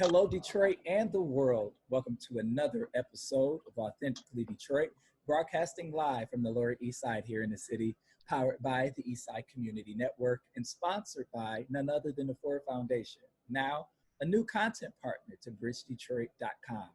Hello, Detroit and the world. Welcome to another episode of Authentically Detroit, broadcasting live from the Lower East Side here in the city, powered by the East Side Community Network and sponsored by none other than the Ford Foundation, now a new content partner to bridgedetroit.com.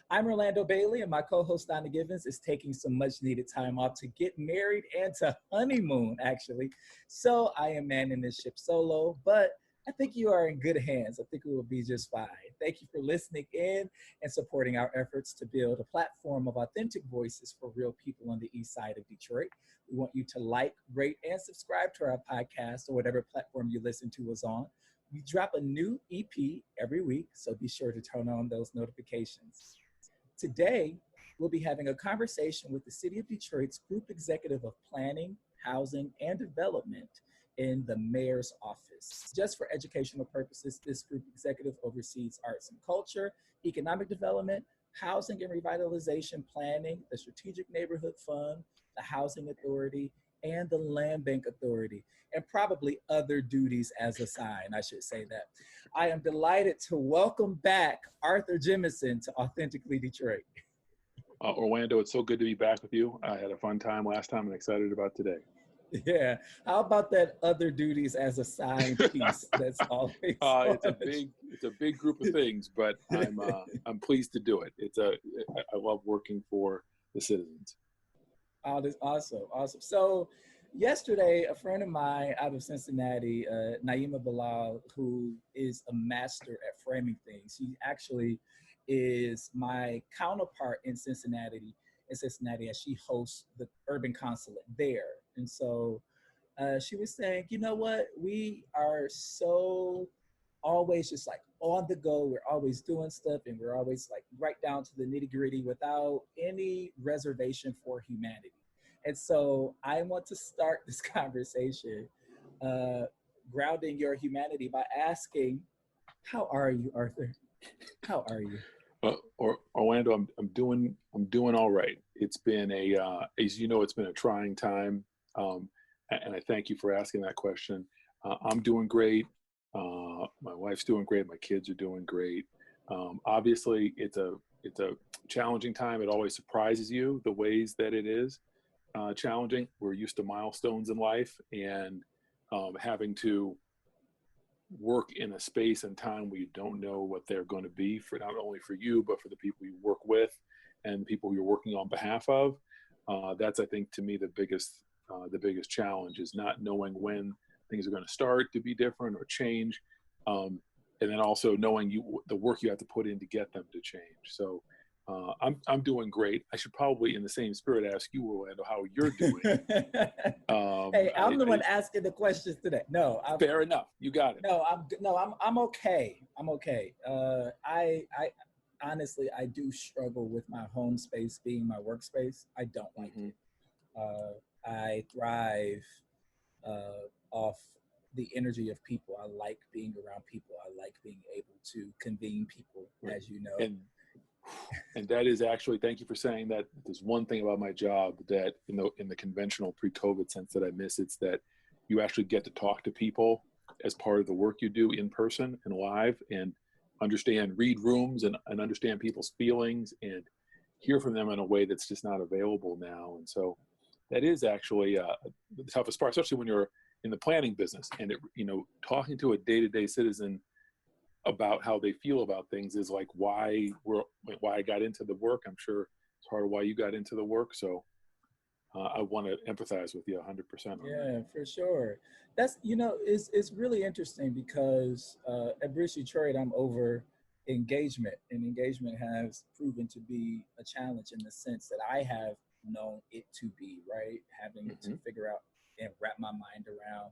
I'm Orlando Bailey, and my co-host Donna is taking some much-needed time off to get married and to honeymoon, actually. So I am manning this ship solo, but I think you are in good hands. I think we will be just fine. Thank you for listening in and supporting our efforts to build a platform of authentic voices for real people on the east side of Detroit. We want you to like, rate, and subscribe to our podcast or whatever platform you listen to us on. We drop a new EP every week, so be sure to turn on those notifications. Today, we'll be having a conversation with the City of Detroit's Group Executive of Planning, Housing, and Development in the Mayor's Office. Just for educational purposes, this group executive oversees arts and culture, economic development, housing and revitalization planning, the Strategic Neighborhood Fund, the Housing Authority, and the Land Bank Authority, and probably other duties as assigned, I should say that. I am delighted to welcome back Arthur Jemison to Authentically Detroit. Orlando, it's so good to be back with you. I had a fun time last time and excited about today. Yeah. How about that other duties as assigned piece? That's always it's a big group of things, but I'm pleased to do it. I love working for the citizens. Oh, that's awesome. So yesterday, a friend of mine out of Cincinnati, Naima Bilal, who is a master at framing things, he actually is my counterpart in Cincinnati, as she hosts the urban consulate there. And so she was saying, you know what, we are so always just like on the go. We're always doing stuff, and we're always like right down to the nitty gritty without any reservation for humanity. And so I want to start this conversation grounding your humanity by asking, how are you, Arthur? How are you? Orlando, I'm doing all right. It's been as you know, it's been a trying time, and I thank you for asking that question. I'm doing great. My wife's doing great. My kids are doing great. Obviously, it's a challenging time. It always surprises you the ways that it is challenging. We're used to milestones in life, and having to work in a space and time where you don't know what they're going to be, for not only for you, but for the people you work with and the people you're working on behalf of. That's, I think, to me, the biggest challenge is not knowing when things are going to start to be different or change. And then also knowing the work you have to put in to get them to change. So I'm doing great. I should probably, in the same spirit, ask you, Orlando, how you're doing. Hey, I'm the one asking the questions today. No, fair enough. You got it. I'm okay. I'm okay. I honestly, I do struggle with my home space being my workspace. I don't like it. I thrive off the energy of people. I like being around people. I like being able to convene people, as you know. And that is actually, thank you for saying that. There's one thing about my job that in the conventional pre-COVID sense that I miss. It's that you actually get to talk to people as part of the work you do in person and live, and read rooms and understand people's feelings and hear from them in a way that's just not available now. And so that is actually the toughest part, especially when you're in the planning business, and talking to a day-to-day citizen about how they feel about things is like why I got into the work. I'm sure it's part of why you got into the work. So I want to empathize with you 100%. Yeah, for sure. That's, it's really interesting because at Bridge Detroit, I'm over engagement, and engagement has proven to be a challenge in the sense that I have known it to be, right? Having to figure out and wrap my mind around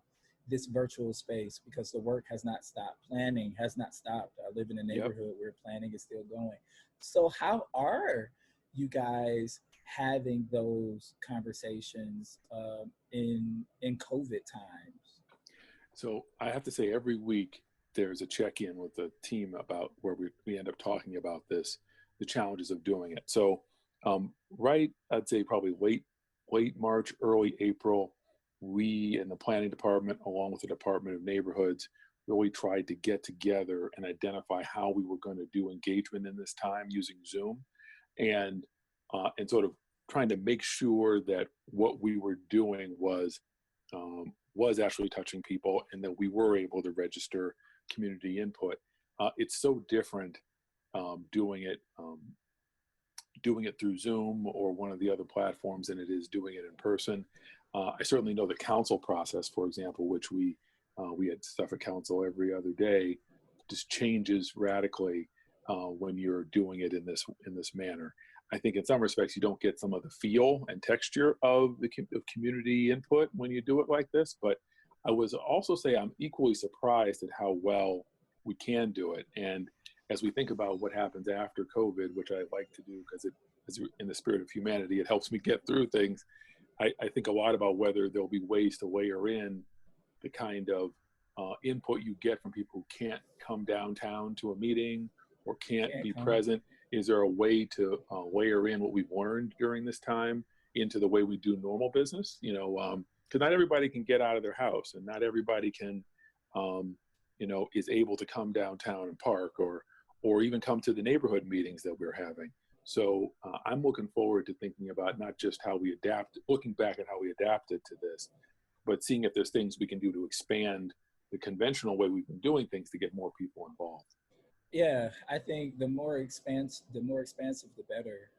this virtual space, because the work has not stopped. Planning has not stopped. I live in a neighborhood where planning is still going. So how are you guys having those conversations in COVID times? So I have to say, every week there's a check-in with the team about where we end up talking about the challenges of doing it. So I'd say probably late March, early April, we in the planning department, along with the Department of Neighborhoods, really tried to get together and identify how we were going to do engagement in this time using Zoom, and sort of trying to make sure that what we were doing was actually touching people, and that we were able to register community input. It's so different doing it through Zoom or one of the other platforms than it is doing it in person. I certainly know the council process, for example, which we had stuff at council every other day, just changes radically when you're doing it in this manner. I think in some respects you don't get some of the feel and texture of the community input when you do it like this, but I was also say I'm equally surprised at how well we can do it. And as we think about what happens after COVID, which I like to do because in the spirit of humanity, it helps me get through things. I think a lot about whether there'll be ways to layer in the kind of input you get from people who can't come downtown to a meeting or can't be present. Is there a way to layer in what we've learned during this time into the way we do normal business? Because not everybody can get out of their house, and not everybody can, is able to come downtown and park or even come to the neighborhood meetings that we're having. So I'm looking forward to thinking about not just how we adapt, looking back at how we adapted to this, but seeing if there's things we can do to expand the conventional way we've been doing things to get more people involved. Yeah, I think the more expansive, the better.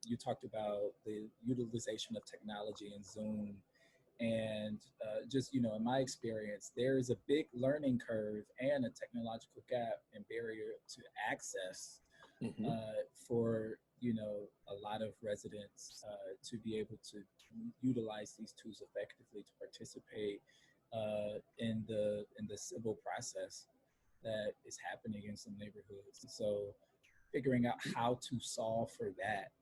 You talked about the utilization of technology and Zoom, and just in my experience, there is a big learning curve and a technological gap and barrier to access for a lot of residents to be able to utilize these tools effectively to participate in the civil process that is happening in some neighborhoods. So figuring out how to solve for that.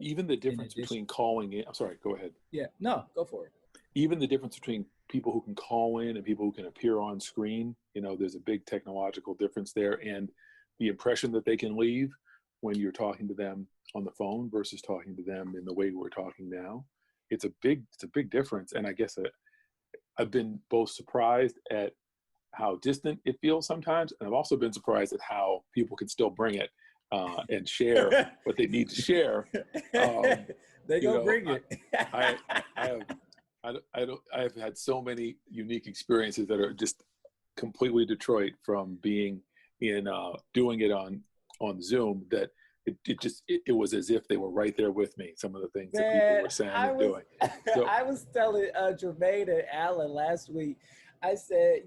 Even the difference between calling in, I'm sorry, go ahead. Yeah, no, go for it. Even the difference between people who can call in and people who can appear on screen, there's a big technological difference there. And the impression that they can leave when you're talking to them on the phone versus talking to them in the way we're talking now, it's a big difference. And I guess I've been both surprised at how distant it feels sometimes, and I've also been surprised at how people can still bring it and share what they need to share. They go bring it. I have had so many unique experiences that are just completely Detroit from being in doing it on Zoom, that it was as if they were right there with me. Some of the things that people were saying and doing. So, I was telling Jermaine and Alan last week, I said,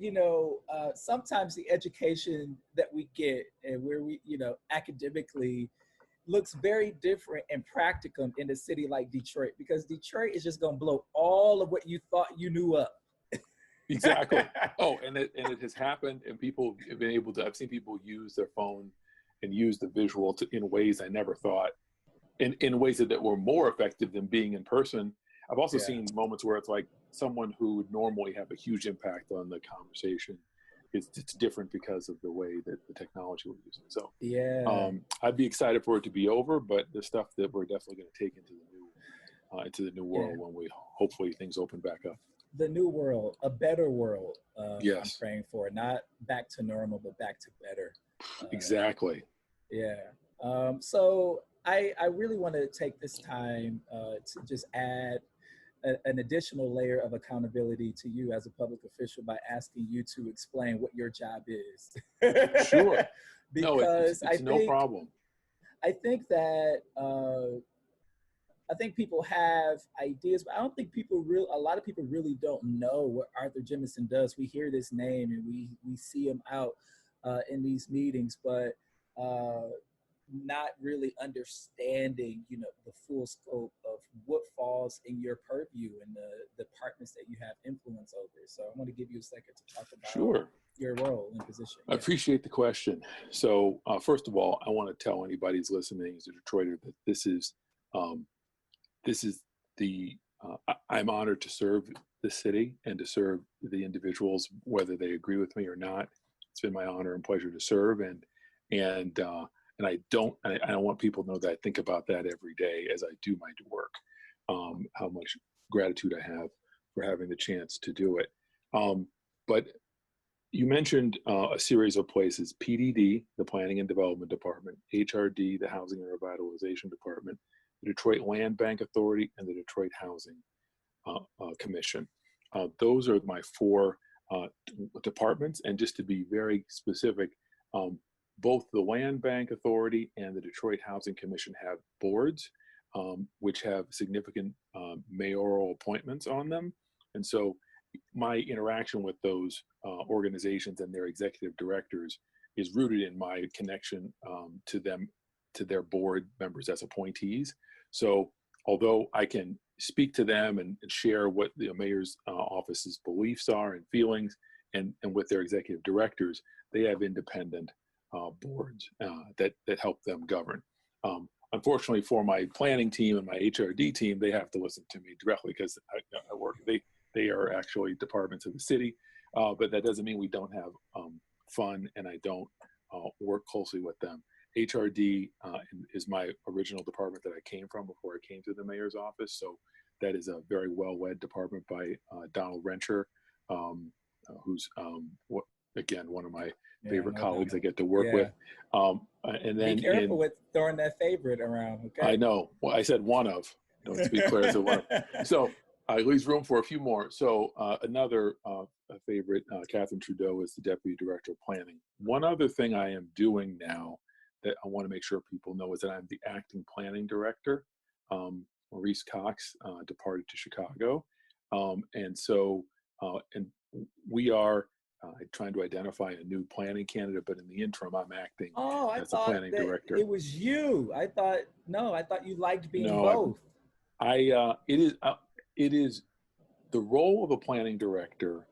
sometimes the education that we get and where we, academically looks very different and practical in a city like Detroit, because Detroit is just going to blow all of what you thought you knew up. Exactly. Oh, and it has happened, and people have been able to, I've seen people use their phone and use the visual in ways I never thought, in ways that were more effective than being in person. I've also seen moments where it's like someone who would normally have a huge impact on the conversation, it's different because of the way that the technology we're using. So I'd be excited for it to be over, but the stuff that we're definitely going to take into the new world when we hopefully things open back up. The new world, a better world. Yes. I'm praying for, not back to normal, but back to better. Exactly. Yeah. So I really want to take this time to just add an additional layer of accountability to you as a public official by asking you to explain what your job is. Sure. Because it's no problem. I think that I think people have ideas, but I don't think a lot of people really don't know what Arthur Jemison does. We hear this name and we see him out in these meetings, but not really understanding, the full scope of what falls in your purview and the departments that you have influence over. So I want to give you a second to talk about your role and position. I appreciate the question. So first of all, I want to tell anybody who's listening as a Detroiter that this is I'm honored to serve the city and to serve the individuals, whether they agree with me or not. It's been my honor and pleasure to serve, and I want people to know that I think about that every day as I do my work, how much gratitude I have for having the chance to do it. But You mentioned a series of places: PDD, the Planning and Development Department; HRD, the Housing and Revitalization Department; the Detroit Land Bank Authority; and the Detroit Housing Commission. Those are my four departments. And just to be very specific, both the Land Bank Authority and the Detroit Housing Commission have boards, which have significant mayoral appointments on them. And so my interaction with those organizations and their executive directors is rooted in my connection to them, to their board members as appointees. So although I can speak to them and share what the mayor's office's beliefs are and feelings, and with their executive directors, they have independent boards that help them govern. Unfortunately for my planning team and my HRD team, they have to listen to me directly because I work, they are actually departments of the city, but that doesn't mean we don't have fun and I don't work closely with them. HRD is my original department that I came from before I came to the mayor's office. So that is a very well-led department by Donald Rencher, who's, again, one of my favorite colleagues I get to work with. And then be careful with throwing that favorite around, okay? I know. Well, I said one of, to be clear, so one of. So it leaves room for a few more. So another favorite, Catherine Trudeau, is the Deputy Director of Planning. One other thing I am doing now that I want to make sure people know is that I'm the Acting Planning Director. Maurice Cox departed to Chicago. And so, and we are trying to identify a new planning candidate, but in the interim, I'm acting as a planning director. It was you. I thought you liked being both. It is the role of a planning director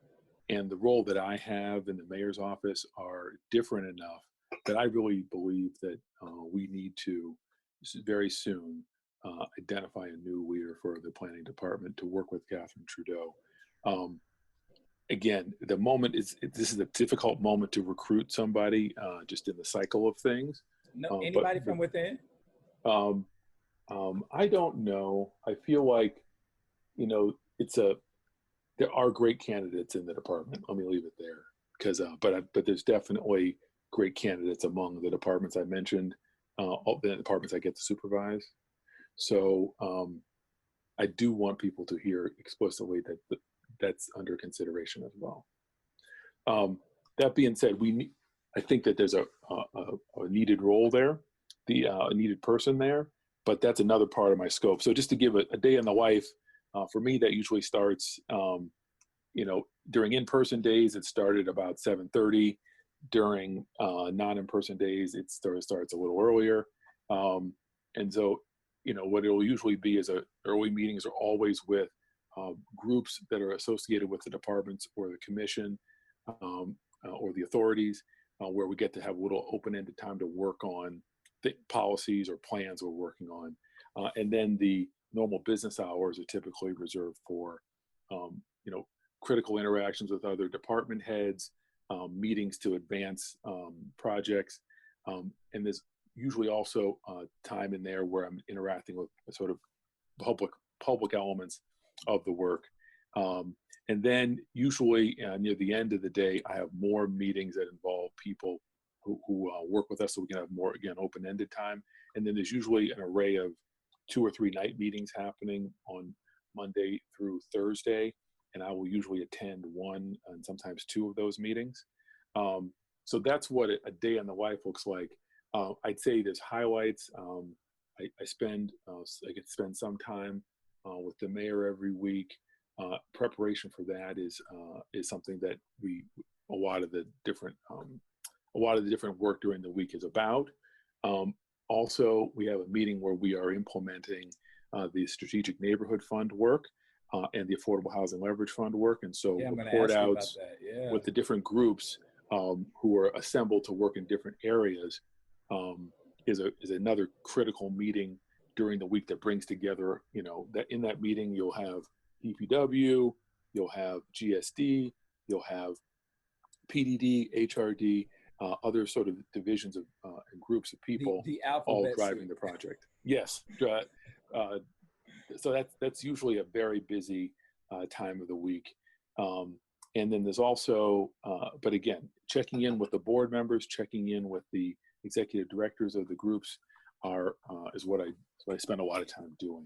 and the role that I have in the mayor's office are different enough that I really believe that we need to very soon identify a new leader for the planning department to work with Catherine Trudeau. Again, this is a difficult moment to recruit somebody just in the cycle of things. No, anybody from within? I don't know. I feel like, there are great candidates in the department. Let me leave it there, because but there's definitely great candidates among the departments I mentioned, all the departments I get to supervise. So I do want people to hear explicitly that that's under consideration as well. That being said, I think that there's a needed role there, a needed person there, but that's another part of my scope. So just to give a day in the life, for me, that usually starts, during in-person days, it started about 7:30. During non-in-person days, it starts a little earlier. And so, what it'll usually be is early meetings are always with groups that are associated with the departments or the commission or the authorities, where we get to have a little open-ended time to work on the policies or plans we're working on. And then the normal business hours are typically reserved for, critical interactions with other department heads, meetings to advance projects. And there's usually also time in there where I'm interacting with sort of public elements of the work. And then usually near the end of the day, I have more meetings that involve people who work with us, so we can have more, again, open-ended time. And then there's usually an array of 2 or 3 night meetings happening on Monday through Thursday, and I will usually attend 1 and sometimes 2 of those meetings. So that's what a day in the life looks like. I'd say there's highlights. I get to spend some time with the mayor every week. Preparation for that is something that a lot of the different work during the week is about. Also, we have a meeting where we are implementing the Strategic Neighborhood Fund work and the Affordable Housing Leverage Fund work. And so report outs with the different groups who are assembled to work in different areas is another critical meeting during the week that brings together, that in that meeting you'll have DPW, you'll have GSD, you'll have PDD, HRD, other sort of divisions of and groups of people all driving the project. Yes. So that's usually a very busy time of the week. And then there's also, but again, checking in with the board members, checking in with the executive directors of the groups is what I spend a lot of time doing.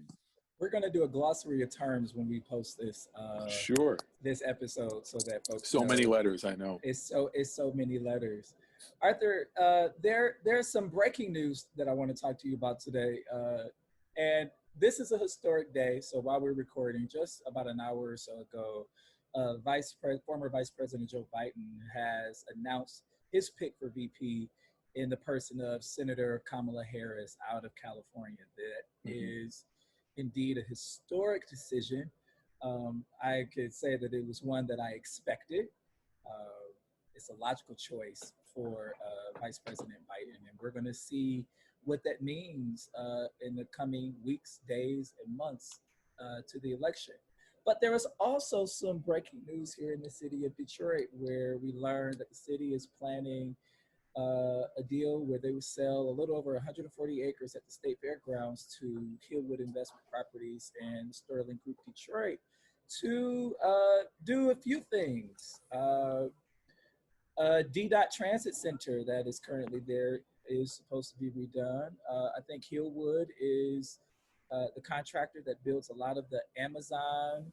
We're going to do a glossary of terms when we post this Sure. this episode, so that folks so know. Many letters, I know. It's so many letters. Arthur, there's some breaking news that I want to talk to you about today, and this is a historic day. So while we're recording, just about an hour or so ago, former Vice President Joe Biden has announced his pick for VP in the person of Senator Kamala Harris out of California. That is indeed a historic decision. I could say that it was one that I expected. It's a logical choice for Vice President Biden, and we're going to see what that means in the coming weeks, days, and months to the election. But there was also some breaking news here in the city of Detroit, where we learned that the city is planning a deal where they would sell a little over 140 acres at the state fairgrounds to Hillwood Investment Properties and Sterling Group Detroit to do a few things. DDOT Transit Center that is currently there is supposed to be redone. I think Hillwood is the contractor that builds a lot of the Amazon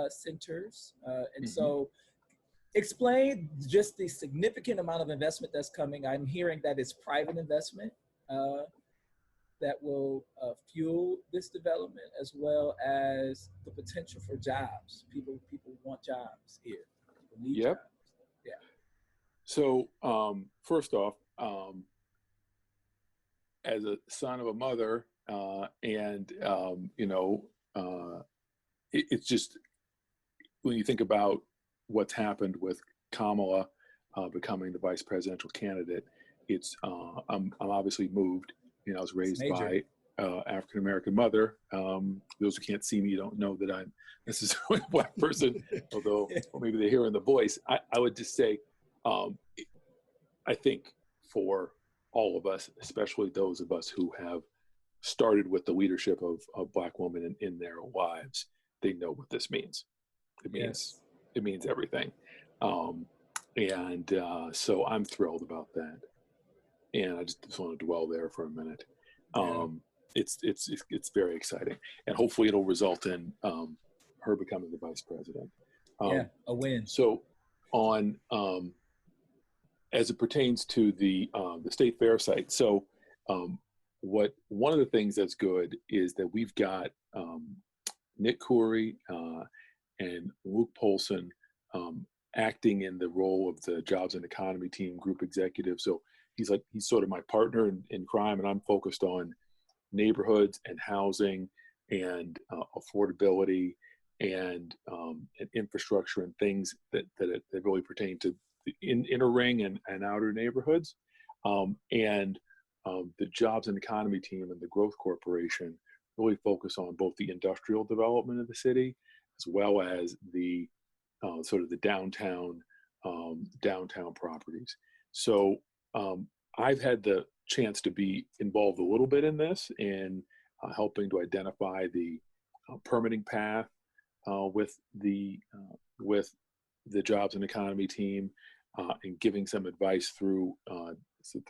centers. And so explain just the significant amount of investment that's coming. I'm hearing that it's private investment that will fuel this development, as well as the potential for jobs. People want jobs here. People need jobs. Yeah. So first off, as a son of a mother, it's just, when you think about what's happened with Kamala becoming the vice presidential candidate, I'm obviously moved. I was raised by African American mother. Those who can't see me don't know that I'm necessarily a black person, although or maybe they hear in the voice. I would just say, I think for all of us, especially those of us who have started with the leadership of Black women in their lives, they know what this means. It means everything. So I'm thrilled about that. And I just want to dwell there for a minute. It's very exciting. And hopefully it'll result in her becoming the vice president. A win. So on, as it pertains to the state fair site. So one of the things that's good is that we've got Nick Coury and Luke Polson acting in the role of the Jobs and Economy Team Group Executive. So he's sort of my partner in crime, and I'm focused on neighborhoods and housing and affordability and infrastructure and things that really pertain to the inner ring and outer neighborhoods. The Jobs and Economy Team and the Growth Corporation really focus on both the industrial development of the city, as well as the sort of the downtown properties. So I've had the chance to be involved a little bit in this and helping to identify the permitting path with the Jobs and Economy Team and giving some advice through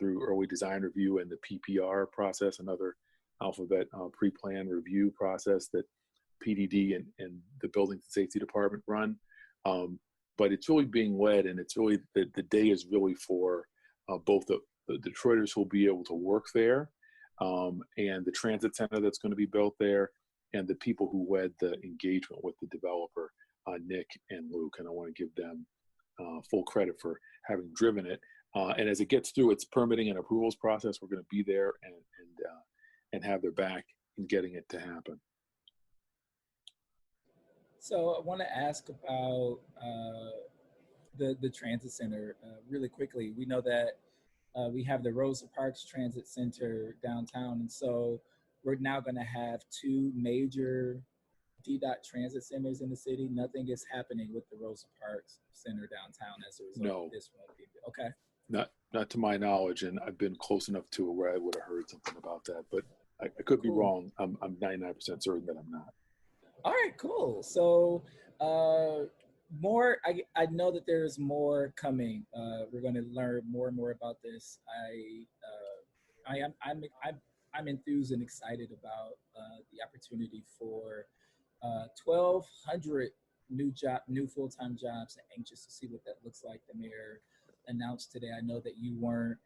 early design review and the PPR process, another alphabet pre-plan review process that PDD and the Building and Safety Department run. But it's really being led, and it's really the day is really for both the Detroiters who will be able to work there, and the transit center that's going to be built there, and the people who led the engagement with the developer, Nick and Luke. And I want to give them full credit for having driven it. And as it gets through its permitting and approvals process, we're going to be there and have their back in getting it to happen. So I want to ask about the transit center really quickly. We know that we have the Rosa Parks Transit Center downtown, and so we're now going to have two major DDOT transit centers in the city. Nothing is happening with the Rosa Parks Center downtown as a result of this one. Okay. Not to my knowledge, and I've been close enough to it where I would have heard something about that, but I could be wrong. I'm 99% certain that I'm not. All right, cool. So more. I know that there's more coming. We're going to learn more and more about this. I'm enthused and excited about the opportunity for 1,200 new full-time jobs, and anxious to see what that looks like. The mayor announced today. I know that you weren't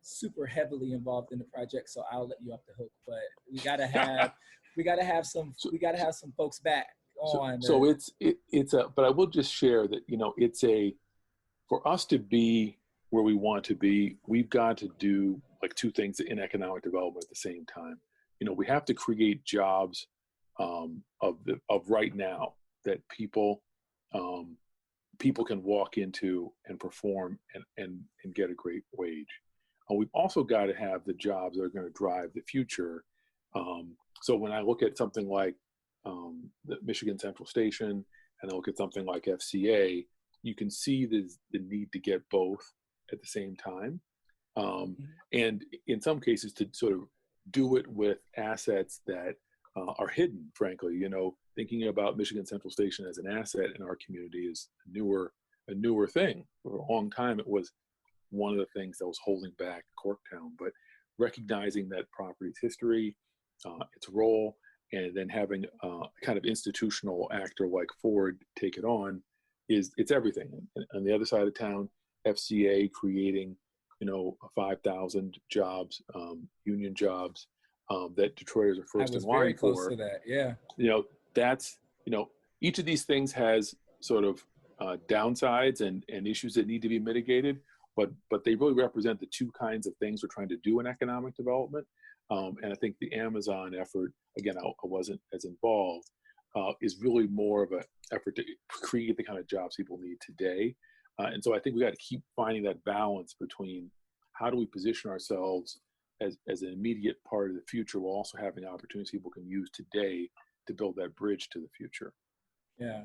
super heavily involved in the project, so I'll let you off the hook. But we gotta have some folks back on. So it's a. But I will just share that it's a, for us to be where we want to be, we've got to do like two things in economic development at the same time. We have to create jobs of right now that people can walk into and perform and get a great wage. We've also got to have the jobs that are going to drive the future. So when I look at something like the Michigan Central Station, and I look at something like FCA, you can see the need to get both at the same time. And in some cases to sort of do it with assets that are hidden, frankly. Thinking about Michigan Central Station as an asset in our community is a newer thing. For a long time, it was one of the things that was holding back Corktown. But recognizing that property's history, its role, and then having a kind of institutional actor like Ford take it on, it's everything. And on the other side of town, FCA creating 5,000 jobs, union jobs, that Detroiters are first in line for. I was very close to that, yeah. That's, each of these things has sort of downsides and issues that need to be mitigated, but they really represent the two kinds of things we're trying to do in economic development. And I think the Amazon effort, again, I wasn't as involved, is really more of an effort to create the kind of jobs people need today. And so I think we got to keep finding that balance between how do we position ourselves as an immediate part of the future while also having opportunities people can use today to build that bridge to the future. Yeah.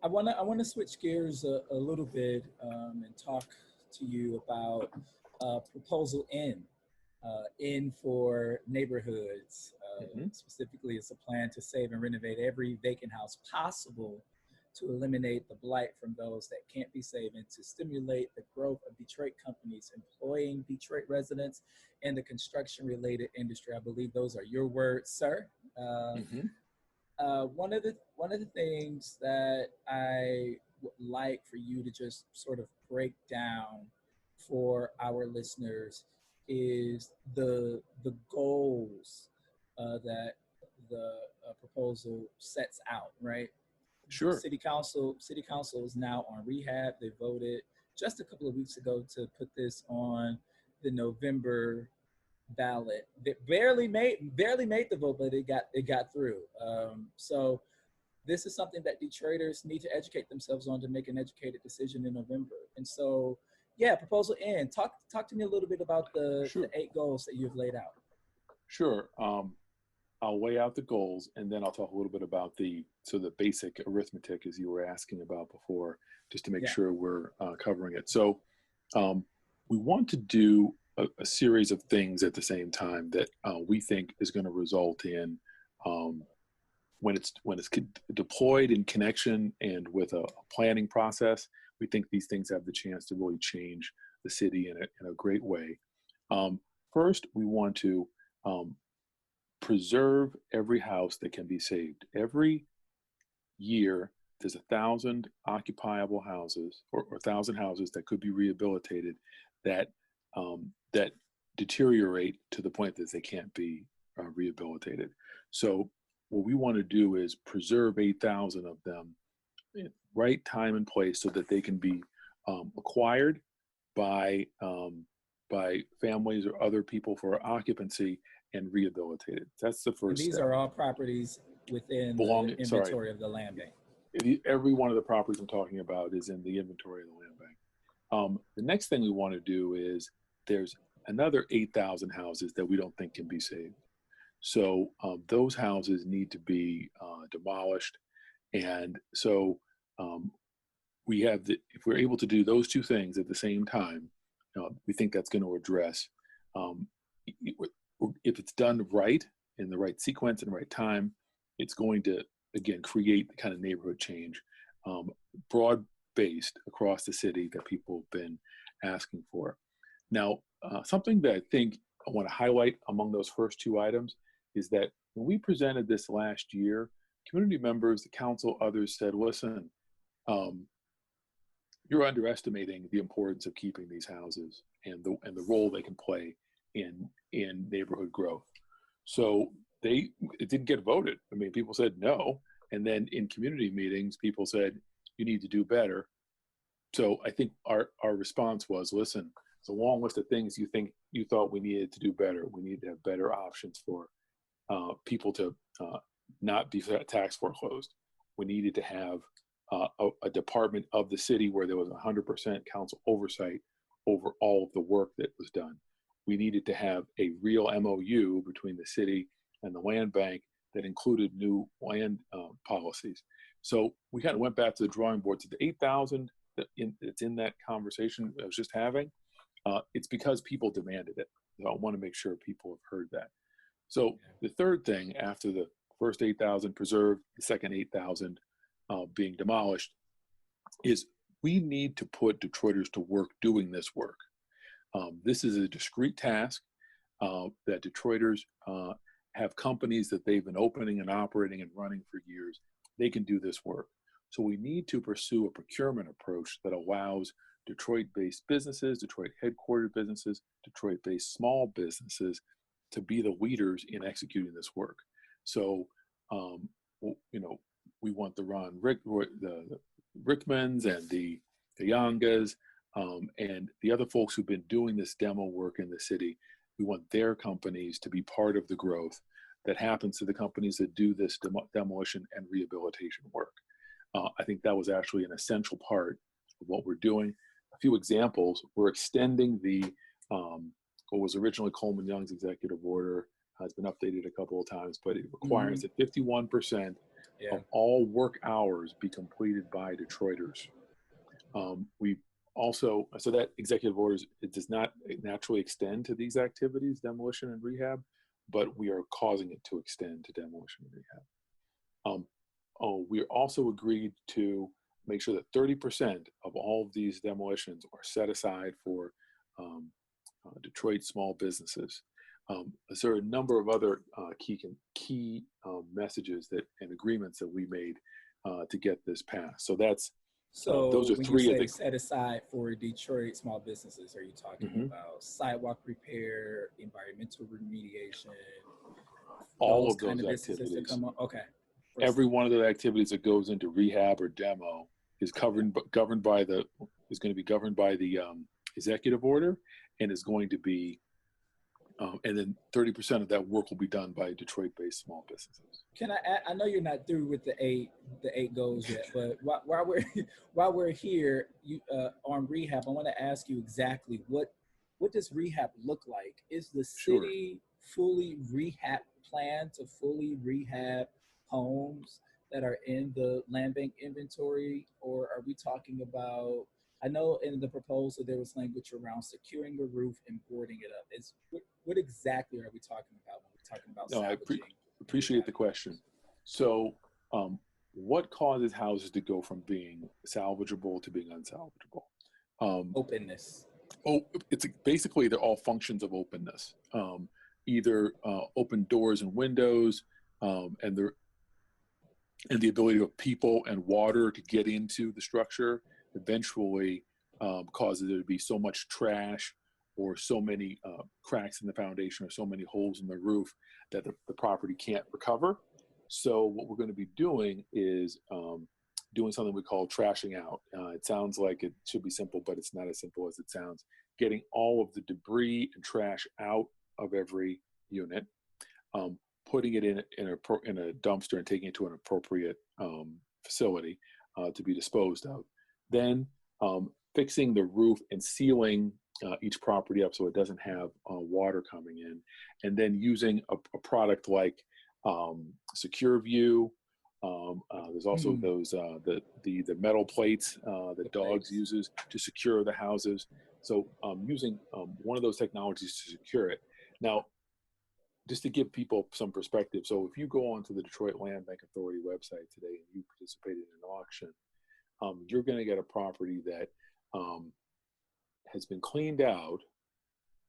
I wanna switch gears a little bit and talk to you about Proposal N for neighborhoods. Specifically, it's a plan to save and renovate every vacant house possible to eliminate the blight from those that can't be saved and to stimulate the growth of Detroit companies employing Detroit residents in the construction-related industry. I believe those are your words, sir. One of the things that I would like for you to just sort of break down for our listeners is the goals that the proposal sets out, right? Sure. City Council is now on rehab. They voted just a couple of weeks ago to put this on the November ballot. They barely made the vote, but it got through. So this is something that Detroiters need to educate themselves on to make an educated decision in November. And so, yeah, Proposal N. Talk to me a little bit about the 8 goals that you've laid out. Sure. I'll lay out the goals, and then I'll talk a little bit about the basic arithmetic, as you were asking about before, just to make sure we're covering it. So we want to do a series of things at the same time that we think is going to result in, when it's deployed in connection and with a planning process, we think these things have the chance to really change the city in a great way. First, we want to preserve every house that can be saved. Every year, there's 1,000 occupiable houses or 1,000 houses that could be rehabilitated that deteriorate to the point that they can't be rehabilitated. So what we want to do is preserve 8,000 of them in right time and place so that they can be acquired by families or other people for occupancy and rehabilitated. That's the first These step. are all properties within the inventory of the land bank. Every one of the properties I'm talking about is in the inventory of the land bank. The next thing we want to do is there's another 8,000 houses that we don't think can be saved. So those houses need to be demolished. And so we have if we're able to do those two things at the same time, we think that's going to address, if it's done right, in the right sequence and right time, it's going to, again, create the kind of neighborhood change broad-based across the city that people have been asking for. Now, something that I think I want to highlight among those first two items is that when we presented this last year, community members, the council, others said, listen, you're underestimating the importance of keeping these houses and the role they can play in neighborhood growth. So it didn't get voted. I mean, people said no. And then in community meetings, people said, you need to do better. So I think our response was, listen, it's a long list of things you thought we needed to do better. We need to have better options for people to not be tax foreclosed. We needed to have a department of the city where there was 100% council oversight over all of the work that was done. We needed to have a real MOU between the city and the land bank that included new land policies. So we kind of went back to the drawing board to the 8,000 that's in that conversation I was just having. It's because people demanded it. So I want to make sure people have heard that. So the third thing, after the first 8,000 preserved, the second 8,000 being demolished, is we need to put Detroiters to work doing this work. This is a discrete task that Detroiters have companies that they've been opening and operating and running for years. They can do this work. So we need to pursue a procurement approach that allows Detroit-based businesses, Detroit headquartered businesses, Detroit-based small businesses to be the leaders in executing this work. So, we want the the Rickmans and the Yangas and the other folks who've been doing this demo work in the city. We want their companies to be part of the growth that happens to the companies that do this demolition and rehabilitation work. I think that was actually an essential part of what we're doing. A few examples: we're extending the what was originally Coleman Young's executive order, has been updated a couple of times, but it requires that 51% of all work hours be completed by Detroiters. We also, so that executive orders, it does not naturally extend to these activities, demolition and rehab, but we are causing it to extend to demolition and rehab. We also agreed to make sure that 30% of all of these demolitions are set aside for Detroit small businesses. There are a number of other key messages and agreements that we made to get this passed. So that's those are when three you of the set aside for Detroit small businesses, are you talking about sidewalk repair, environmental remediation, all of those activities that come up? Okay. Every one of the activities that goes into rehab or demo is going to be governed by the executive order, and is going to be and then 30% of that work will be done by Detroit-based small businesses. Can I know you're not through with the eight goals yet, but while we're here, on rehab, I want to ask you exactly what does rehab look like? Is the city fully rehab plan to fully rehab homes that are in the land bank inventory, or are we talking about? I know in the proposal there was language around securing the roof and boarding it up. What exactly are we talking about when we're talking about salvaging? I appreciate the question. So what causes houses to go from being salvageable to being unsalvageable? Openness. It's basically they're all functions of openness. Either open doors and windows, and the ability of people and water to get into the structure eventually causes there to be so much trash or so many cracks in the foundation or so many holes in the roof that the property can't recover. So what we're going to be doing is doing something we call trashing out. It sounds like it should be simple, but it's not as simple as it sounds. Getting all of the debris and trash out of every unit, putting it in a dumpster and taking it to an appropriate facility to be disposed of. Then fixing the roof and sealing each property up so it doesn't have water coming in, and then using a product like Secure View. There's also those the metal plates that dogs uses to secure the houses. So using one of those technologies to secure it. Now, just to give people some perspective, so if you go onto the Detroit Land Bank Authority website today and you participated in an auction, you're going to get a property that has been cleaned out,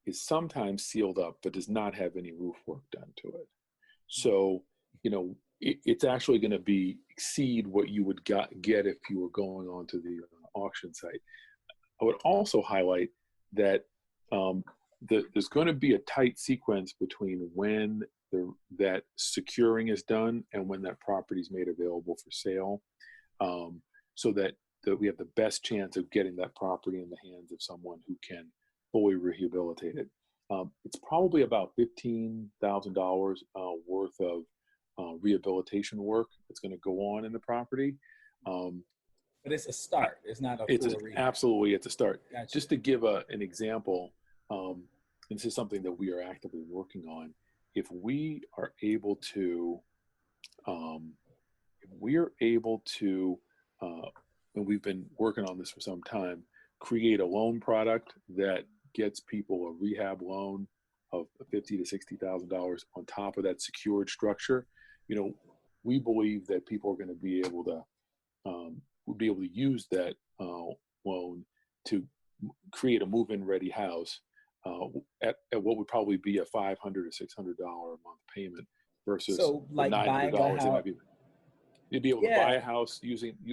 is sometimes sealed up, but does not have any roof work done to it. So, it's actually going to exceed what you would get if you were going onto the auction site. I would also highlight that there's going to be a tight sequence between when that securing is done and when that property is made available for sale, so that we have the best chance of getting that property in the hands of someone who can fully rehabilitate it. It's probably about $15,000 worth of rehabilitation work that's going to go on in the property. But it's a start. It's not a full rehab. Absolutely, it's a start. Gotcha. Just to give an example, and this is something that we are actively working on. If we are able to, and we've been working on this for some time, create a loan product that gets people a rehab loan of $50,000 to $60,000 on top of that secured structure. We believe that people are going to be able to use that loan to create a move-in ready house at what would probably be a $500 or $600 a month payment versus like buying a house. You'd be able to buy a house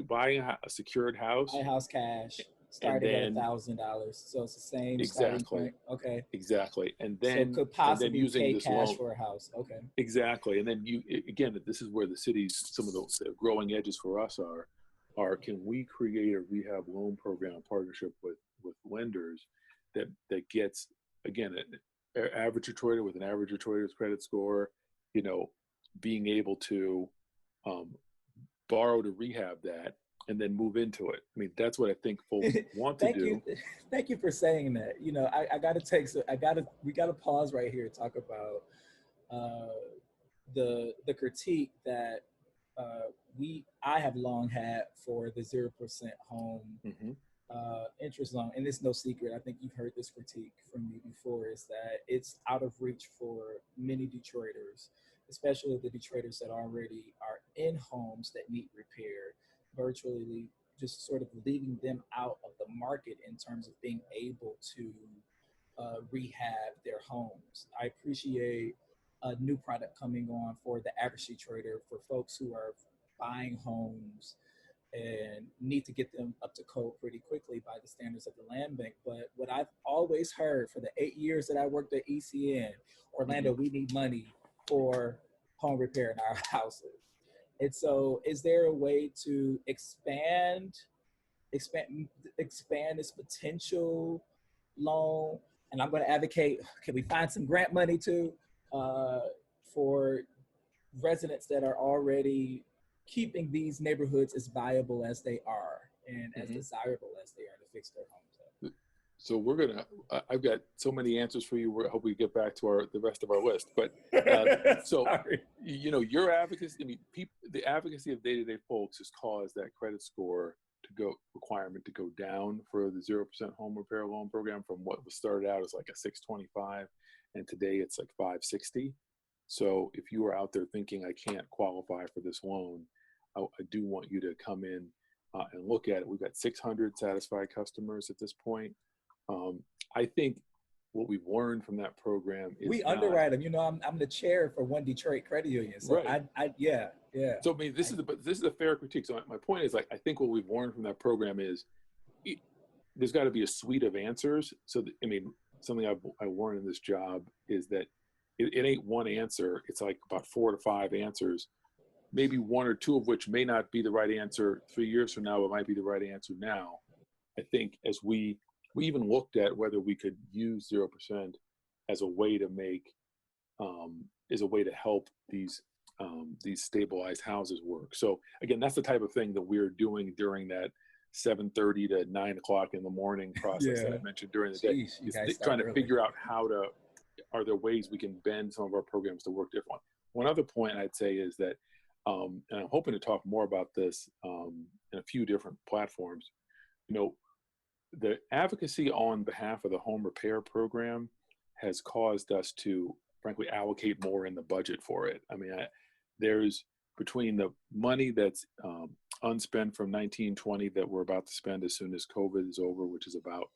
buying a secured house. Buy a house cash, starting at $1,000. So it's the same starting point. Okay. Exactly. And then so could possibly and then using pay this cash loan for a house. Okay. Exactly. And then this is where the city's, some of the growing edges for us are can we create a rehab loan program partnership with lenders that gets, again, an average Detroiter with an average Detroiter's credit score, being able to borrow to rehab that and then move into it. I mean, that's what I think folks want to do. Thank you for saying that. We got to pause right here to talk about the critique that I have long had for the 0% home interest loan. And it's no secret. I think you've heard this critique from me before, is that it's out of reach for many Detroiters, especially the Detroiters that already are in homes that need repair, virtually just sort of leaving them out of the market in terms of being able to rehab their homes. I appreciate a new product coming on for the average Detroiter, for folks who are buying homes and need to get them up to code pretty quickly by the standards of the land bank. But what I've always heard for the 8 years that I worked at ECN, Orlando, we need money for home repair in our houses. And so is there a way to expand this potential loan? And I'm going to advocate, can we find some grant money too, for residents that are already keeping these neighborhoods as viable as they are and as desirable as they are to fix their homes up? So I've got so many answers for you. I hope we get back to the rest of our list. But your advocacy, the advocacy of day-to-day folks has caused that credit score requirement to go down for the 0% home repair loan program from what was started out as like a 625, and today it's like 560. So if you are out there thinking I can't qualify for this loan, I do want you to come in and look at it. We've got 600 satisfied customers at this point. I think what we've learned from that program is we underwrite them. I'm the chair for One Detroit Credit Union. So right. Yeah. So this is a fair critique. So my point is, like, I think what we've learned from that program is there's got to be a suite of answers. So something I learned in this job is that it ain't one answer. It's like about 4 to 5 answers, maybe 1 or 2 of which may not be the right answer 3 years from now, but might be the right answer now. I think as we even looked at whether we could use 0% as a way to help these stabilized houses work. So again, that's the type of thing that we're doing during that 7:30 to 9 o'clock in the morning process that I mentioned during the day. Is trying to figure out are there ways we can bend some of our programs to work differently. One other point I'd say is that, and I'm hoping to talk more about this in a few different platforms, the advocacy on behalf of the home repair program has caused us to, frankly, allocate more in the budget for it. I mean, there's between the money that's unspent from 1920 that we're about to spend as soon as COVID is over, which is about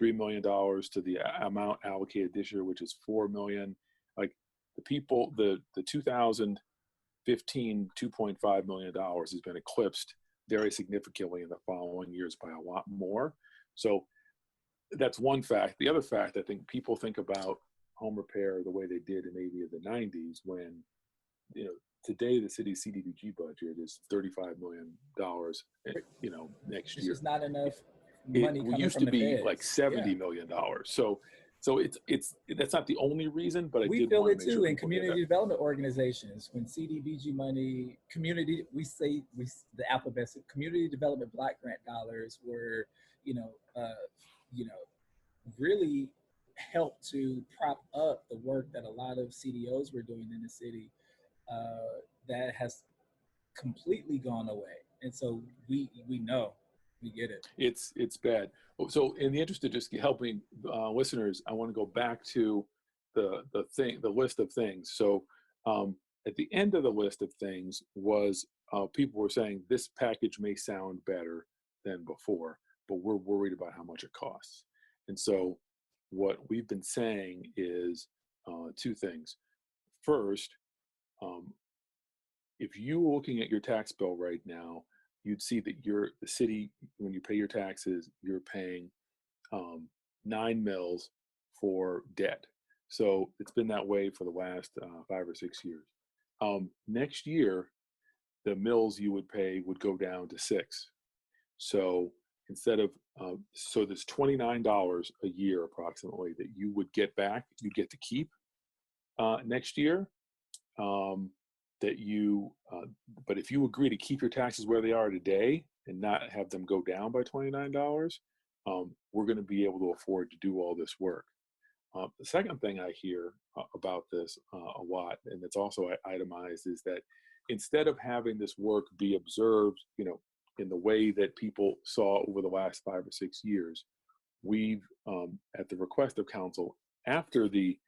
$3 million, to the amount allocated this year, which is $4 million. Like the 2015 $2.5 million has been eclipsed very significantly in the following years by a lot more. So that's one fact. The other fact, I think people think about home repair the way they did in maybe the 90s, when, today the city's CDBG budget is $35 million, next year. It's not enough money coming used from to the be feds. like $70 million. So it's that's not the only reason, but we feel it too in community development organizations. When CDBG money, the alphabet, community development block grant dollars were, really helped to prop up the work that a lot of CDOs were doing in the city. That has completely gone away, and so we know, we get it. It's bad. So in the interest of just helping listeners, I want to go back to the list of things. So at the end of the list of things was people were saying this package may sound better than before, but we're worried about how much it costs. And so what we've been saying is two things. First, if you're looking at your tax bill right now, you'd see that the city, when you pay your taxes, you're paying 9 mils for debt. So it's been that way for the last 5 or 6 years. Next year, the mills you would pay would go down to 6. So instead of, so there's $29 a year approximately that you would get back, you get to keep next year. But if you agree to keep your taxes where they are today and not have them go down by $29, we're going to be able to afford to do all this work. The second thing I hear about this a lot, and it's also itemized, is that instead of having this work be observed, in the way that people saw over the last 5 or 6 years, we've, at the request of council, after the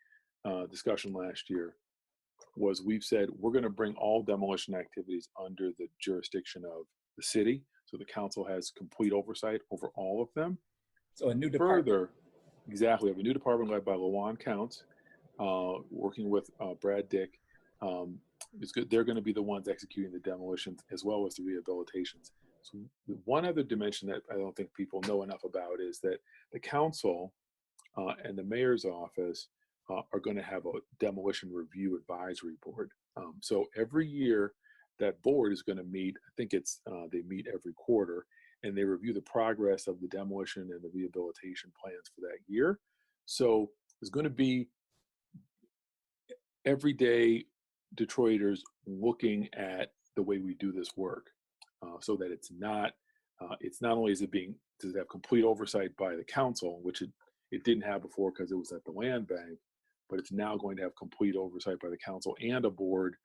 discussion last year, we've said we're going to bring all demolition activities under the jurisdiction of the city, so the council has complete oversight over all of them. So a new department. Further, exactly, we have a new department led by LaJuan Counts, working with Brad Dick. It's good. They're going to be the ones executing the demolitions as well as the rehabilitations. So one other dimension that I don't think people know enough about is that the council and the mayor's office are going to have a demolition review advisory board. So every year that board is going to meet, I think they meet every quarter, and they review the progress of the demolition and the rehabilitation plans for that year. So there's going to be everyday Detroiters looking at the way we do this work, so that it's not only does it have complete oversight by the council, which it didn't have before because it was at the land bank, but it's now going to have complete oversight by the council and a board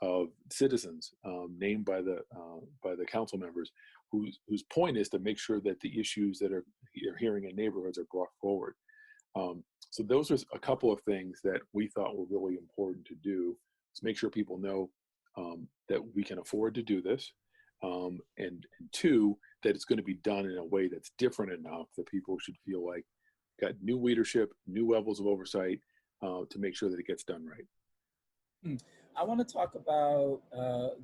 of citizens named by the council members, whose point is to make sure that the issues that you're hearing in neighborhoods are brought forward. So those are a couple of things that we thought were really important to do, to make sure people know that we can afford to do this, and two, that it's going to be done in a way that's different enough that people should feel like got new leadership, new levels of oversight, to make sure that it gets done right. I want to talk about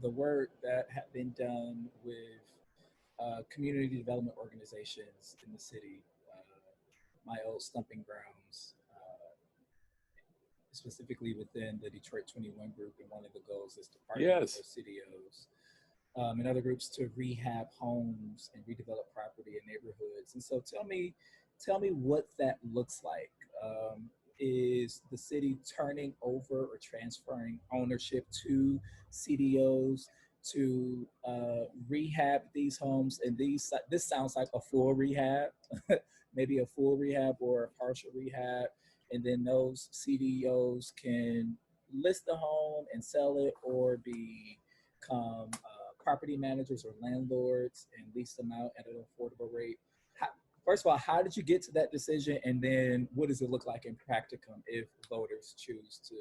the work that had been done with community development organizations in the city, my old stumping grounds, specifically within the Detroit 21 group, and one of the goals is to partner with those CDOs and other groups to rehab homes and redevelop property in neighborhoods. And so tell me what that looks like. Is the city turning over or transferring ownership to CDOs to rehab these homes? And this sounds like a full rehab, maybe a full rehab or a partial rehab. And then those CDOs can list the home and sell it, or become property managers or landlords and lease them out at an affordable rate. First of all, how did you get to that decision? And then what does it look like in practicum if voters choose to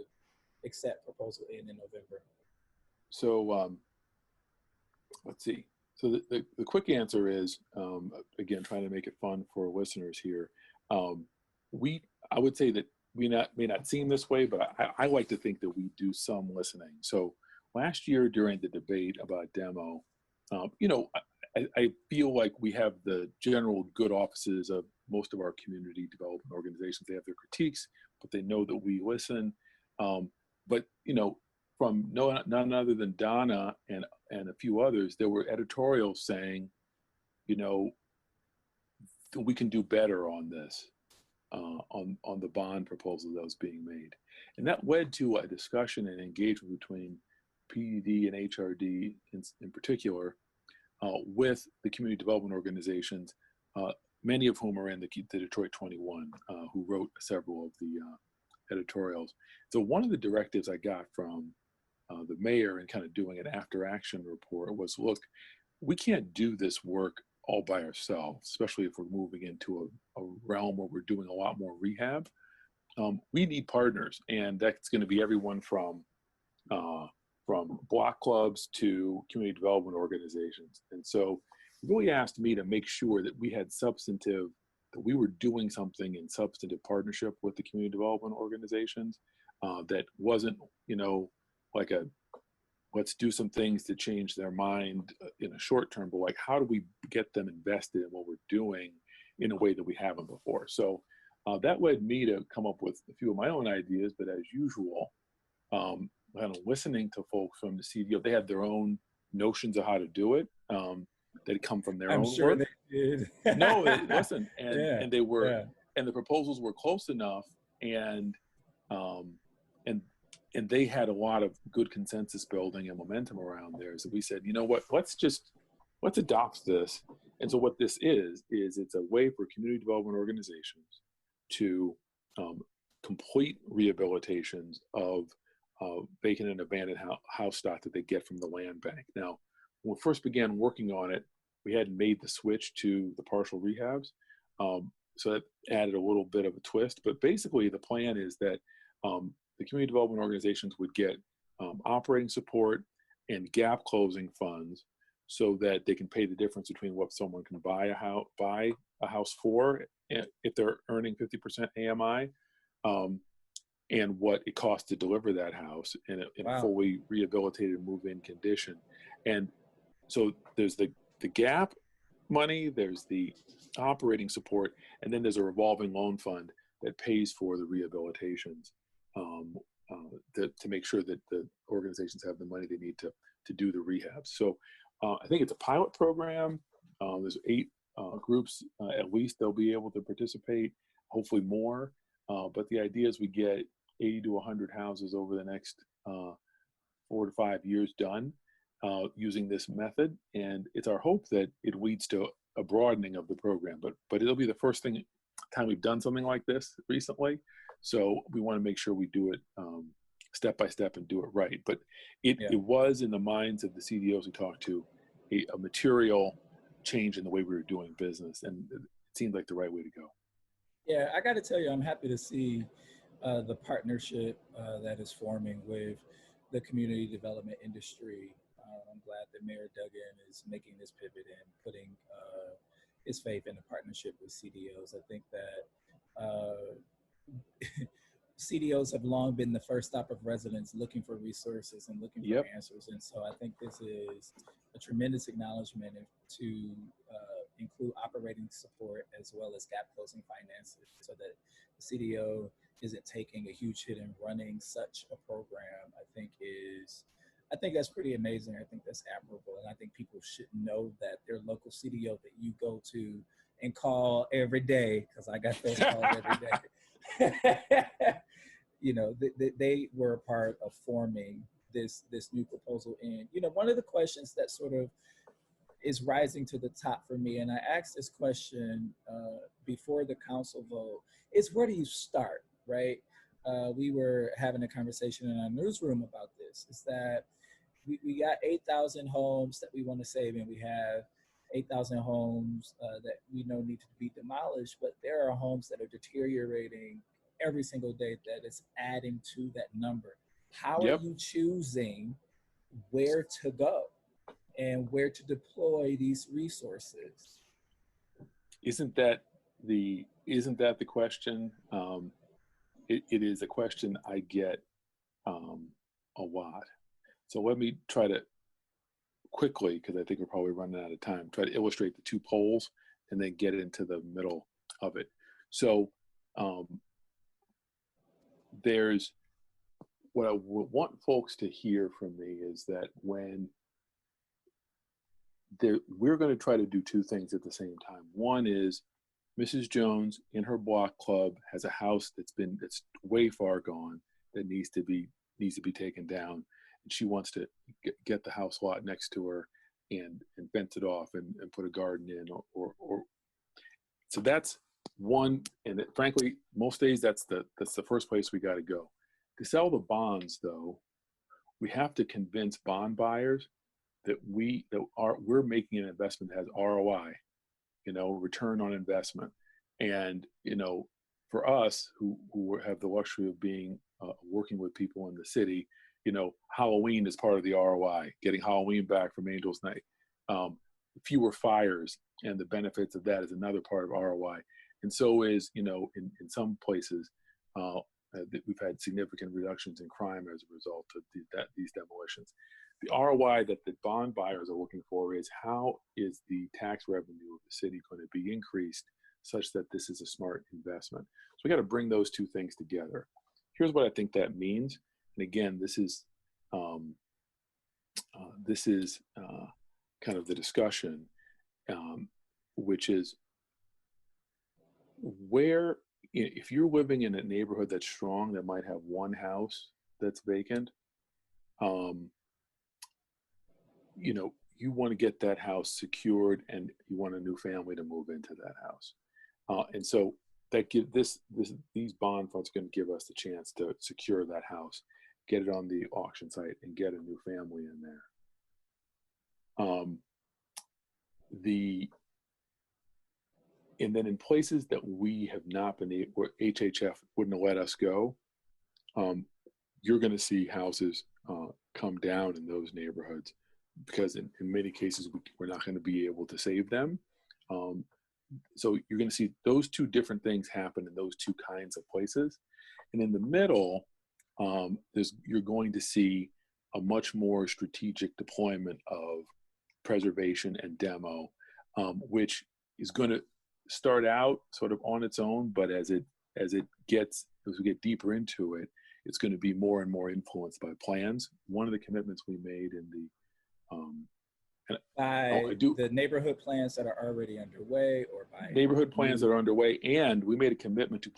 accept proposal in November? So let's see. So the quick answer is, again, trying to make it fun for listeners here. I would say that we may not seem this way, but I like to think that we do some listening. So last year during the debate about demo, I feel like we have the general good offices of most of our community development organizations. They have their critiques, but they know that we listen. But from none other than Donna and a few others, there were editorials saying, we can do better on this, on the bond proposal that was being made. And that led to a discussion and engagement between PDD and HRD in particular, with the community development organizations, many of whom are in the Detroit 21, who wrote several of the editorials. So one of the directives I got from the mayor in kind of doing an after action report was, look, we can't do this work all by ourselves, especially if we're moving into a realm where we're doing a lot more rehab. We need partners, and that's going to be everyone from block clubs to community development organizations. And so it really asked me to make sure that we had that we were doing something in substantive partnership with the community development organizations, that wasn't, like let's do some things to change their mind in a short term, but like, how do we get them invested in what we're doing in a way that we haven't before? So that led me to come up with a few of my own ideas, but as usual, kind of listening to folks from the CDO, they had their own notions of how to do it. That come from their own sure work. They did. No, listen, and they were, yeah. and the proposals were close enough, and they had a lot of good consensus building and momentum around there. So we said, you know what, let's adopt this. And so what this is it's a way for community development organizations to complete rehabilitations of vacant and abandoned house stock that they get from the land bank. Now, when we first began working on it, we hadn't made the switch to the partial rehabs. So that added a little bit of a twist. But basically, the plan is that the community development organizations would get operating support and gap closing funds so that they can pay the difference between what someone can buy a house for if they're earning 50% AMI, and what it costs to deliver that house in a fully rehabilitated move-in condition. And so there's the gap money, there's the operating support, and then there's a revolving loan fund that pays for the rehabilitations to make sure that the organizations have the money they need to do the rehab. So I think it's a pilot program. There's 8 groups, at least they'll be able to participate, hopefully more. But the idea is we get 80 to 100 houses over the next 4 to 5 years done using this method. And it's our hope that it leads to a broadening of the program, but it'll be the first time we've done something like this recently. So we want to make sure we do it step by step and do it right. But it was in the minds of the CDOs we talked to a material change in the way we were doing business, and it seemed like the right way to go. Yeah, I got to tell you, I'm happy to see the partnership that is forming with the community development industry. I'm glad that Mayor Duggan is making this pivot and putting his faith in a partnership with CDOs. I think that CDOs have long been the first stop of residents looking for resources and looking for answers. And so I think this is a tremendous acknowledgement to include operating support as well as gap closing finances, so that the CDO isn't taking a huge hit in running such a program. I think that's pretty amazing. I think that's admirable. And I think people should know that their local CDO that you go to and call every day, because I got those calls every day. They were a part of forming this new proposal. And, one of the questions that sort of is rising to the top for me, and I asked this question before the council vote, is where do you start, right? We were having a conversation in our newsroom about this, is that we got 8,000 homes that we want to save, and we have 8,000 homes that we know need to be demolished, but there are homes that are deteriorating every single day that is adding to that number. How are you choosing where to go? and where to deploy these resources. Isn't that the question? It is a question I get a lot. So let me try to quickly, because I think we're probably running out of time, try to illustrate the two poles and then get into the middle of it. So there's what I want folks to hear from me is that when we're going to try to do two things at the same time. One is Mrs. Jones in her block club has a house that's way far gone that needs to be taken down, and she wants to get the house lot next to her and fence it off and put a garden in or so that's one. And frankly, most days that's the first place we got to go. To sell the bonds, though, we have to convince bond buyers that we're making an investment that has ROI, return on investment. And, for us who have the luxury of being working with people in the city, Halloween is part of the ROI, getting Halloween back from Angels Night. Fewer fires and the benefits of that is another part of ROI. And so is, in some places, we've had significant reductions in crime as a result of these demolitions. The ROI that the bond buyers are looking for is how is the tax revenue of the city going to be increased such that this is a smart investment. So we got to bring those two things together. Here's what I think that means. And again, this is kind of the discussion, which is where, if you're living in a neighborhood that's strong, that might have one house that's vacant, you want to get that house secured and you want a new family to move into that house. And so that these bond funds are going to give us the chance to secure that house, get it on the auction site and get a new family in there. And then in places that we have not been able, where HHF wouldn't have let us go, you're going to see houses come down in those neighborhoods because in many cases we're not going to be able to save them. So you're going to see those two different things happen in those two kinds of places. And in the middle, you're going to see a much more strategic deployment of preservation and demo, which is going to start out sort of on its own, but as we get deeper into it, it's going to be more and more influenced by plans. One of the commitments we made in the the neighborhood plans that are already underway, or by neighborhood plans that are underway, and we made a commitment to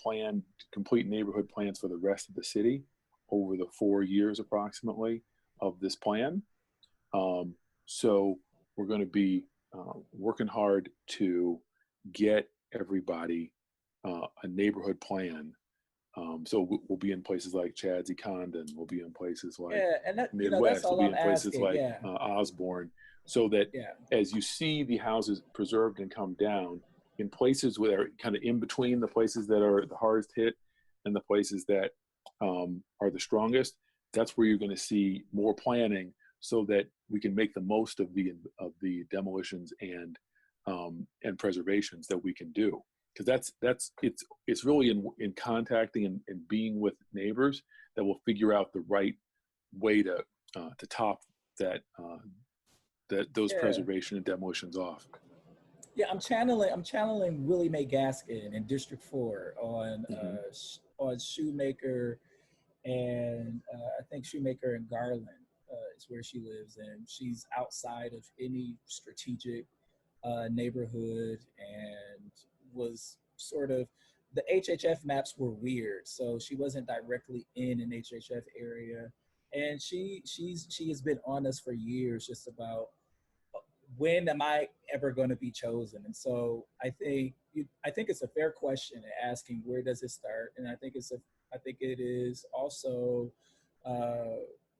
complete neighborhood plans for the rest of the city over the 4 years approximately of this plan. So we're going to be working hard to get everybody a neighborhood plan. So we'll be in places like Chadsey Condon, we'll be in places like Midwest, we'll be in places like Osborne, so that as you see the houses preserved and come down in places where they're kind of in between the places that are the hardest hit and the places that are the strongest, that's where you're going to see more planning so that we can make the most of the demolitions and preservations that we can do. Because it's really in contacting and being with neighbors that will figure out the right way to top those preservation and demolitions off. Yeah, I'm channeling Willie Mae Gaskin in District 4 on Shoemaker, and I think Shoemaker and Garland is where she lives, and she's outside of any strategic neighborhood, and was sort of, the HHF maps were weird, so she wasn't directly in an HHF area, and she has been on us for years just about when am I ever going to be chosen. And so I think it's a fair question asking where does it start, and I think it is also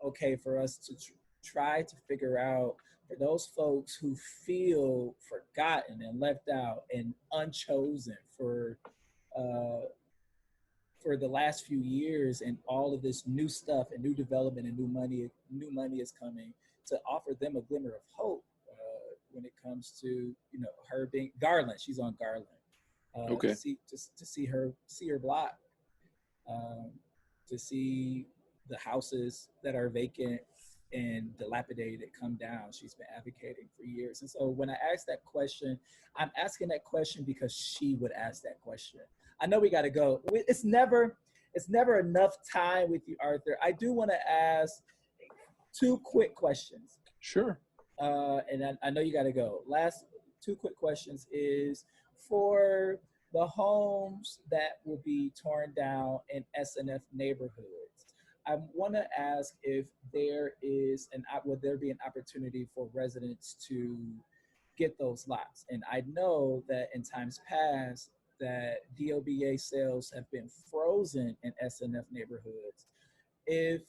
okay for us to try to figure out, for those folks who feel forgotten and left out and unchosen for the last few years, and all of this new stuff and new development and new money is coming, to offer them a glimmer of hope when it comes to, you know, her being Garland. She's on Garland. Okay. To see her block, um, to see the houses that are vacant and dilapidated come down. She's been advocating for years. And so when I ask that question, I'm asking that question because she would ask that question. I know we got to go. It's never enough time with you, Arthur. I do want to ask two quick questions. Sure. And I know you got to go. Last two quick questions is for the homes that will be torn down in SNF neighborhoods. I want to ask if would there be an opportunity for residents to get those lots? And I know that in times past that DLBA sales have been frozen in SNF neighborhoods. If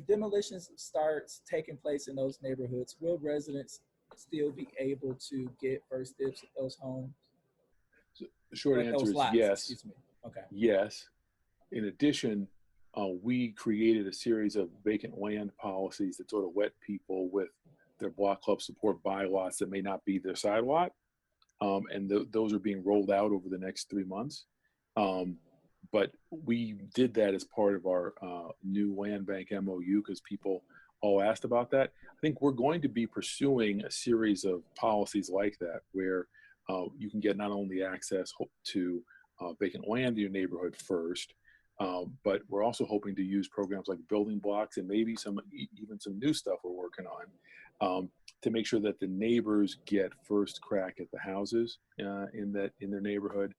demolitions starts taking place in those neighborhoods, will residents still be able to get first dibs at those homes? The short answer is lots, yes. Excuse me. Okay. Yes. In addition, we created a series of vacant land policies that sort of wet people with their block club support bylaws that may not be their side lot. And those are being rolled out over the next 3 months. But we did that as part of our new land bank MOU because people all asked about that. I think we're going to be pursuing a series of policies like that where you can get not only access to vacant land in your neighborhood first, but we're also hoping to use programs like building blocks and maybe even some new stuff we're working on to make sure that the neighbors get first crack at the houses in their neighborhood,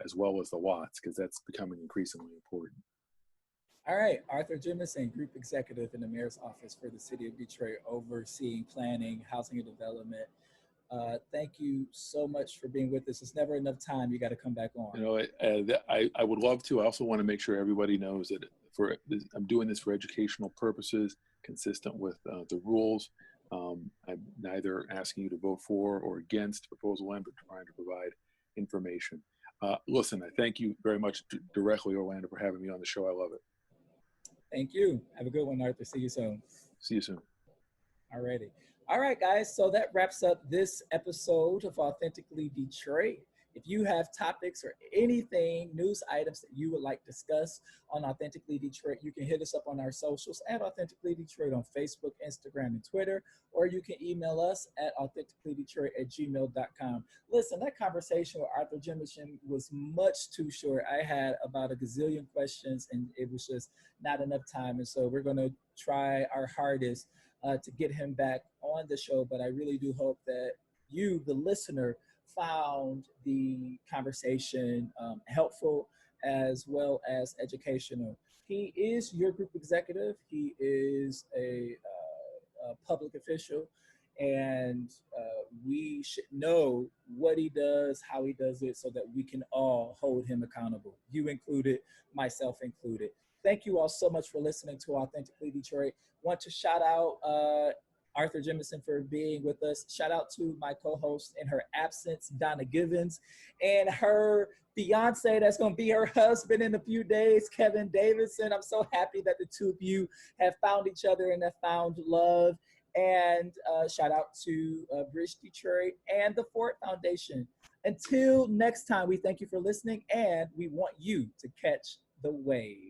as well as the lots, because that's becoming increasingly important. All right, Arthur Jemison, Group Executive in the Mayor's Office for the City of Detroit, overseeing planning, housing, and development. Thank you so much for being with us. It's never enough time. You got to come back on. You know, I would love to. I also want to make sure everybody knows that I'm doing this for educational purposes, consistent with the rules. I'm neither asking you to vote for or against Proposal 1, but trying to provide information. Listen, I thank you very much directly, Orlando, for having me on the show. I love it. Thank you. Have a good one, Arthur. See you soon. See you soon. Alrighty. All right, guys. So that wraps up this episode of Authentically Detroit. If you have topics or anything, news items that you would like discussed on Authentically Detroit, you can hit us up on our socials at Authentically Detroit on Facebook, Instagram, and Twitter, or you can email us at authenticallydetroit@gmail.com. Listen, that conversation with Arthur Jemison was much too short. I had about a gazillion questions, and it was just not enough time. And so we're going to try our hardest to get him back on the show. But I really do hope that you, the listener, found the conversation helpful as well as educational. He is your group executive. He is a public official, and we should know what he does, how he does it, so that we can all hold him accountable. You included, myself included. Thank you all so much for listening to Authentically Detroit. Want to shout out Arthur Jemison for being with us. Shout out to my co-host in her absence, Donna Givens, and her fiance that's going to be her husband in a few days, Kevin Davidson. I'm so happy that the two of you have found each other and have found love. And shout out to Bridge Detroit and the Ford Foundation. Until next time, we thank you for listening, and we want you to catch the wave.